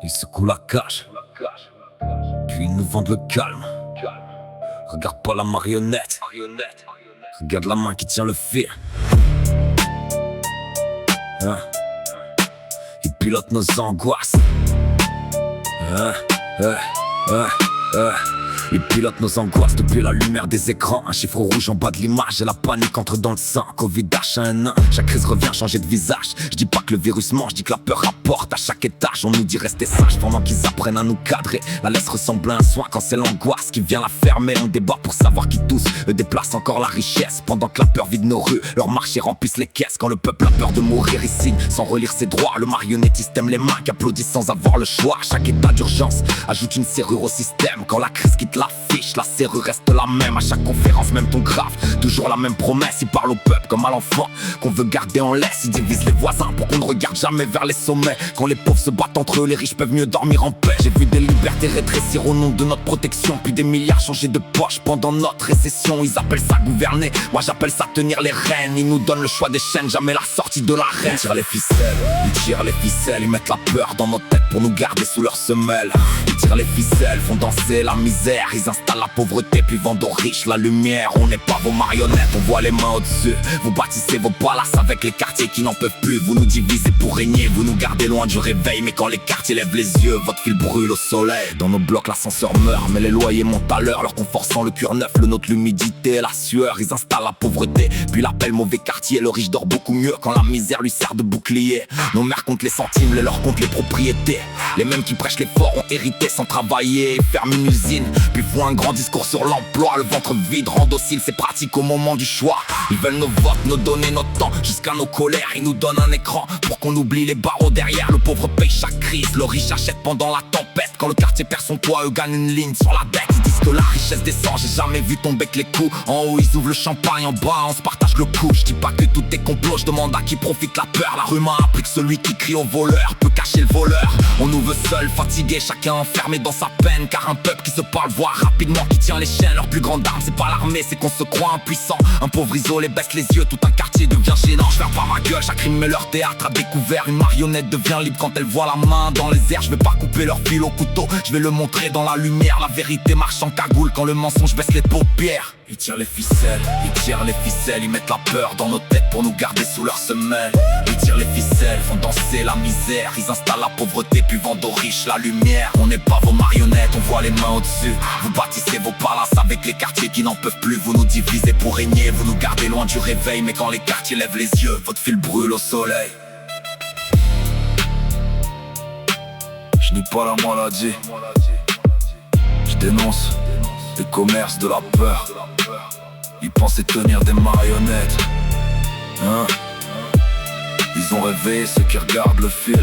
Ils secouent la cage, puis ils nous vendent le calme. Regarde pas la marionnette, regarde la main qui tient le fil. Hein? Ils pilotent nos angoisses. Hein? Ils pilotent nos angoisses depuis la lumière des écrans. Un chiffre rouge en bas de l'image et la panique entre dans le sang. Covid H1N1, chaque crise revient changer de visage. Je dis pas que le virus mange, je dis que la peur rapporte. À chaque étage on nous dit rester sage pendant qu'ils apprennent à nous cadrer. La laisse ressemble à un soin quand c'est l'angoisse qui vient la fermer. On débat pour savoir qui tous déplace encore la richesse. Pendant que la peur vide nos rues, leurs marchés remplissent les caisses. Quand le peuple a peur de mourir, il signe sans relire ses droits. Le marionnettiste aime les mains qui applaudissent sans avoir le choix. Chaque état d'urgence ajoute une serrure au système. Quand la crise quitte l'affiche, la serrure reste la même. À chaque conférence, même ton graphe, toujours la même promesse. Il parle au peuple comme à l'enfant qu'on veut garder en laisse. Il divise les voisins pour qu'on ne regarde jamais vers les sommets. Quand les pauvres se battent entre eux, les riches peuvent mieux dormir en paix. J'ai vu des libertés rétrécir au nom de notre protection, puis des milliards changer de poche pendant notre récession. Ils appellent ça gouverner, moi j'appelle ça tenir les rênes. Ils nous donnent le choix des chaînes, jamais la sortie de l'arène. Ils tirent les ficelles, ils mettent la peur dans nos têtes pour nous garder sous leurs semelles. Ils tirent les ficelles, font danser la misère. Ils installent la pauvreté puis vendent aux riches la lumière. On n'est pas vos marionnettes, on voit les mains au-dessus. Vous bâtissez vos palaces avec les quartiers qui n'en peuvent plus. Vous nous divisez pour régner, vous nous gardez loin du réveil. Mais quand les quartiers lèvent les yeux, votre fil brûle au soleil. Dans nos blocs l'ascenseur meurt, mais les loyers montent à l'heure. Leur confort sans le cuir neuf, le nôtre l'humidité et la sueur. Ils installent la pauvreté, puis l'appellent mauvais quartier. Le riche dort beaucoup mieux quand la misère lui sert de bouclier. Nos mères comptent les centimes, les leurs comptent les propriétés. Les mêmes qui prêchent l'effort ont hérité sans travailler. Ils ferment une usine, puis font un grand discours sur l'emploi. Le ventre vide rend docile, c'est pratique au moment du choix. Ils veulent nos votes, nos données, notre temps, jusqu'à nos colères. Ils nous donnent un écran pour qu'on oublie les barreaux derrière. Le pauvre paye chaque crise, le riche achète pendant la tempête. Quand le quartier perd son poids, eux gagnent une ligne sur la dette. Ils disent que la richesse descend, j'ai jamais vu tomber que les coups. En haut ils ouvrent le champagne, en bas on se partage le coup. Je dis pas que tout est complot, je demande à qui profite la peur. La rue m'a appris que celui qui crie au voleur peut cacher le voleur. On nous veut seuls, fatigués, chacun enfermé dans sa peine. Car un peuple qui se parle voit rapidement qui tient les chaînes. Leur plus grande arme c'est pas l'armée, c'est qu'on se croit impuissant. Un pauvre isolé baisse les yeux, tout un quartier devient gênant. Je ferme pas ma gueule, chaque rime met leur théâtre à découvert. Une marionnette devient libre quand elle voit la main dans les airs. Je vais pas couper leur fil au couteau, je vais le montrer dans la lumière. La vérité marche en cagoule quand le mensonge baisse les paupières. Ils tirent les ficelles, ils mettent la peur dans nos têtes pour nous garder sous leurs semelles. Ils tirent les ficelles, font danser la misère. Ils installent la pauvreté puis vendent aux riches la lumière. On n'est pas vos marionnettes, on voit les mains au-dessus. Vous bâtissez vos palaces avec les quartiers qui n'en peuvent plus. Vous nous divisez pour régner, vous nous gardez loin du réveil. Mais quand les quartiers lèvent les yeux, votre fil brûle au soleil. Je nie pas la maladie, je dénonce les commerces de la peur. Ils pensaient tenir des marionnettes, hein? Ils ont rêvé ceux qui regardent le fil.